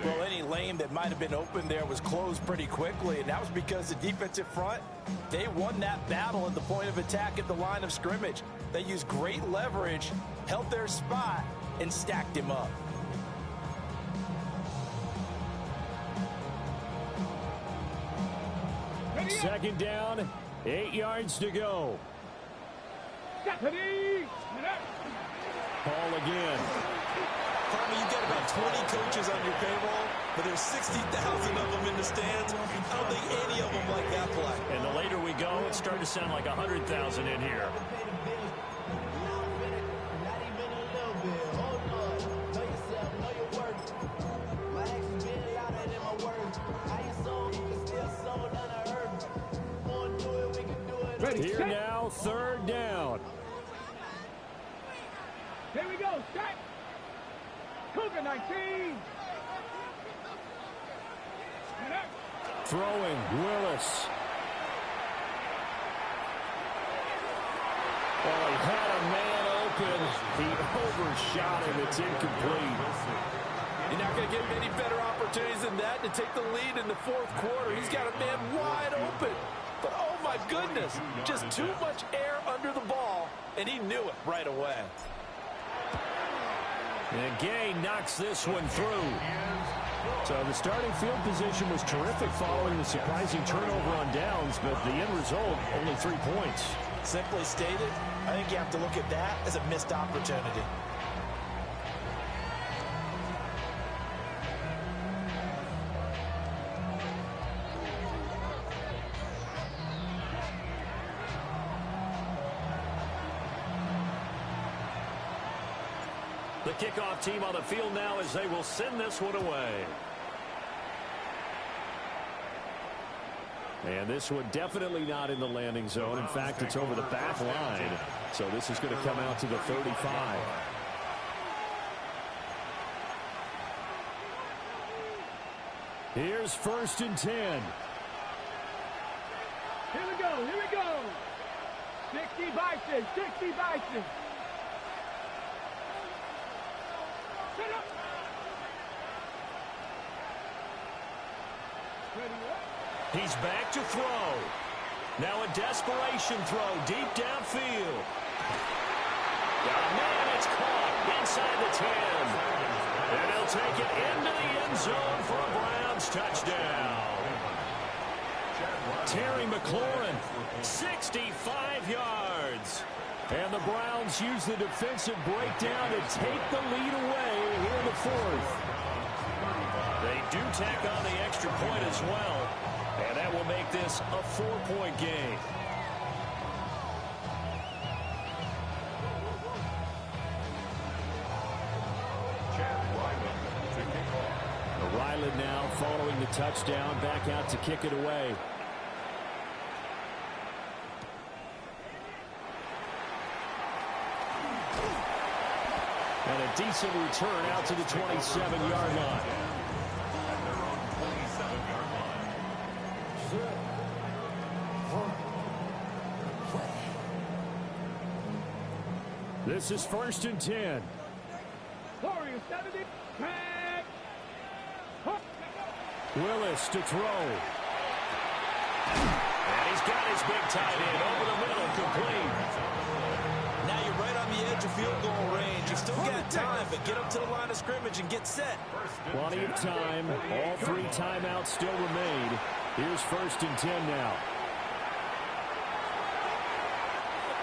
Well, any lane that might have been open there was closed pretty quickly, and that was because the defensive front, they won that battle at the point of attack at the line of scrimmage. They used great leverage, held their spot, and stacked him up. Second down, 8 yards to go. Ball again. Tommy, you've got about 20 coaches on your payroll, but there's 60,000 of them in the stands. I don't think any of them like that play. And the later we go, it's starting to sound like 100,000 in here. Here now, 3rd down. Here we go. Set. Cougar 19. Throwing, Willis. Oh, he had a man open. He overshot him. It's incomplete. You're not going to get many better opportunities than that to take the lead in the 4th quarter. He's got a man wide open. But, oh, my goodness, just too much air under the ball, and he knew it right away. And Gay knocks this one through. So the starting field position was terrific following the surprising turnover on downs, but the end result, only 3 points. Simply stated, I think you have to look at that as a missed opportunity. The kickoff team on the field now as they will send this one away. And this one definitely not in the landing zone. In fact, it's over the back line. So this is going to come out to the 35. Here's 1st and 10. Here we go. Here we go. 60 Bison. 60 Bison. Set up. He's back to throw. Now a desperation throw deep downfield. Oh, man, it's caught inside the 10. And he'll take it into the end zone for a Browns touchdown. Terry McLaurin, 65 yards. And the Browns use the defensive breakdown to take the lead away here in the fourth. They do tack on the extra point as well. And that will make this a 4-point game. Ryland now following the touchdown, back out to kick it away. And a decent return out to the 27-yard line. This is 1st and 10. Willis to throw. And he's got his big tight end over the middle, complete. Now you're right on the edge of field goal range. You've still got time, but get up to the line of scrimmage and get set. Plenty of time. All 3 timeouts still remain. Here's 1st and 10 now.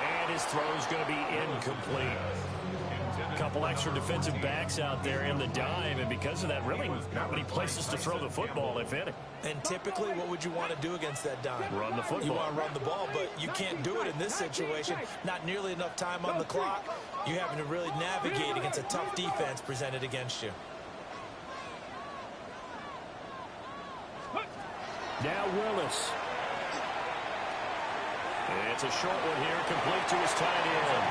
And his throw's going to be incomplete. A couple extra defensive backs out there in the dime, and because of that, really not many places to throw the football, if any. And typically, what would you want to do against that dime? Run the football. You want to run the ball, but you can't do it in this situation. Not nearly enough time on the clock. You're having to really navigate against a tough defense presented against you. Now Willis. It's a short one here, complete to his tight end.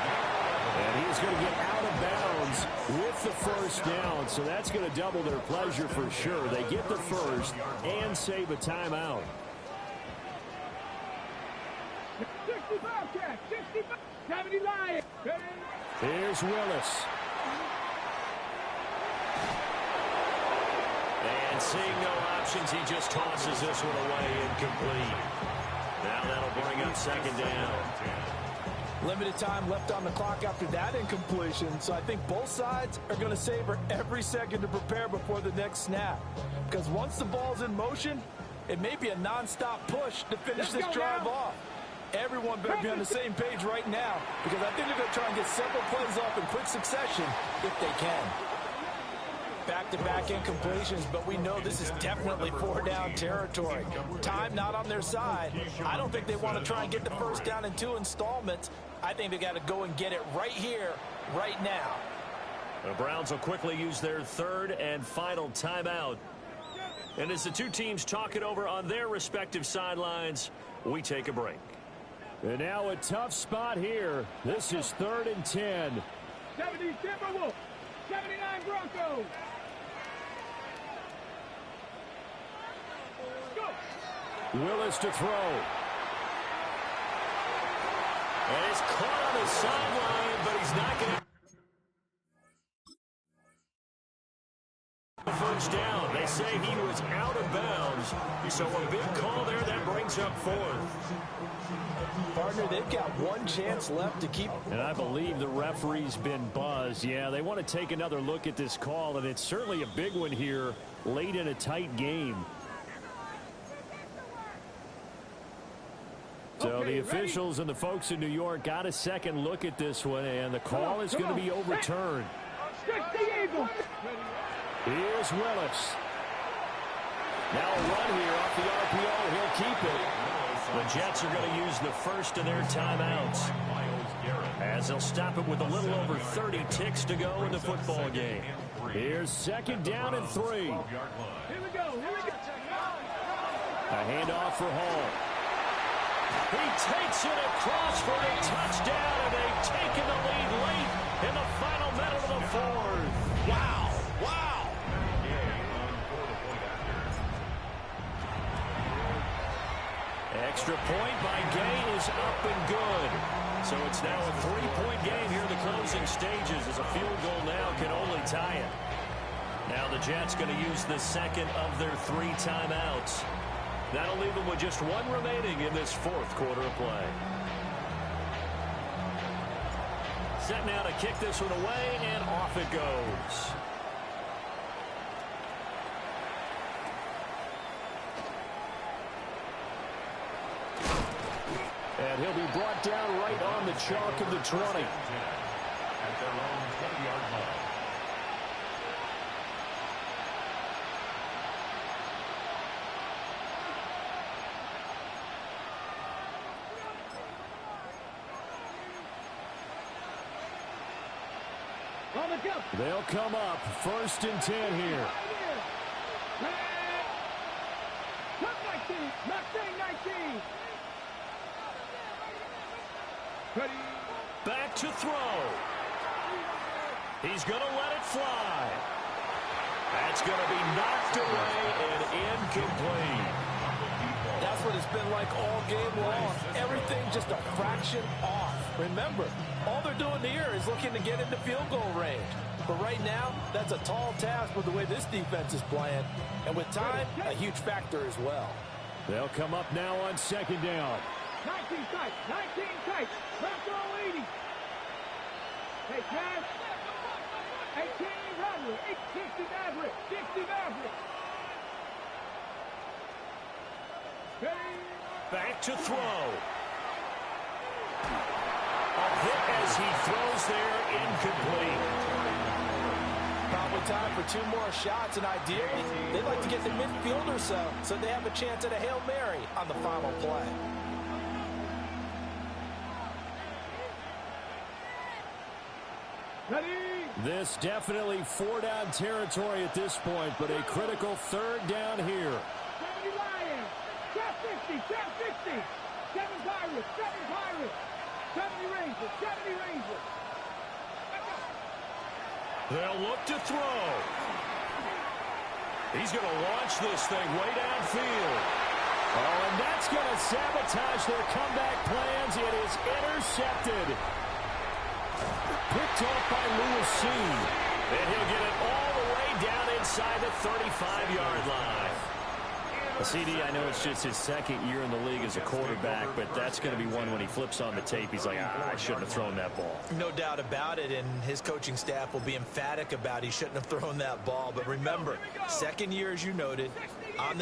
And he's going to get out of bounds with the first down, so that's going to double their pleasure for sure. They get the first and save a timeout. 65 catch, 65, 70 Lions. Here's Willis. And seeing no options, he just tosses this one away, incomplete. Now that'll bring up 2nd down. Limited time left on the clock after that incompletion, so I think both sides are going to savor every second to prepare before the next snap. Because once the ball's in motion, it may be a non-stop push to finish this drive off. Everyone better be on the same page right now, because I think they're going to try and get several plays off in quick succession if they can. Back-to-back incompletions, but we know this is definitely 4-down territory. Time not on their side. I don't think they want to try and get the first down in 2 installments. I think they got to go and get it right here, right now. The Browns will quickly use their 3rd and final timeout. And as the two teams talk it over on their respective sidelines, we take a break. And now a tough spot here. This is 3rd and 10. 70 Timberwolves, 79 Broncos. Willis to throw. And he's caught on the sideline, but he's not going to first down. They say he was out of bounds. So a big call there that brings up 4th. Partner, they've got one chance left to keep. And I believe the referee's been buzzed. Yeah, they want to take another look at this call, and it's certainly a big one here late in a tight game. So the officials and the folks in New York got a second look at this one, and the call is going to be overturned. Here's Willis. Now a run here off the RPO. He'll keep it. The Jets are going to use the first of their timeouts, as they'll stop it with a little over 30 ticks to go in the football game. Here's 2nd down and 3. Here we go. A handoff for Hall. He takes it across for a touchdown, and they've taken the lead late in the final minute of the 4th. Wow. Wow. Extra point by Gay is up and good. So it's now a 3-point game here in the closing stages, as a field goal now can only tie it. Now the Jets going to use the second of their 3 timeouts. That'll leave them with just one remaining in this fourth quarter of play. Set now to kick this one away, and off it goes. And he'll be brought down right on the chalk of the 20. At their own 20-yard line. They'll come up 1st and 10 here. Back to throw. He's going to let it fly. That's going to be knocked away and incomplete. That's what it's been like all game long. Everything just a fraction off. Remember, all they're doing here is looking to get into field goal range. But right now, that's a tall task with the way this defense is playing. And with time, a huge factor as well. They'll come up now on 2nd down. 19 tight, 19 tight. Left all 80. Hey, Cash. 18 Rodley, 60 Maverick, 60 Maverick. Back to throw. A hit as he throws there, incomplete. Probably time for 2 more shots, and ideally, they'd like to get the midfield or so they have a chance at a Hail Mary on the final play. Ready? This definitely 4-down territory at this point, but a critical 3rd down here. 70 Lions, 50, 50. 7 Pirates, 7 Pirates. 70 Rangers, 70 Rangers. They'll look to throw. He's going to launch this thing way downfield. Oh, and that's going to sabotage their comeback plans. It is intercepted. Picked off by Lewis Cine. And he'll get it all the way down inside the 35-yard line. CD, I know it's just his 2nd year in the league as a quarterback, but that's going to be one when he flips on the tape. He's like, I shouldn't have thrown that ball. No doubt about it, and his coaching staff will be emphatic about he shouldn't have thrown that ball. But remember, 2nd year, as you noted, on the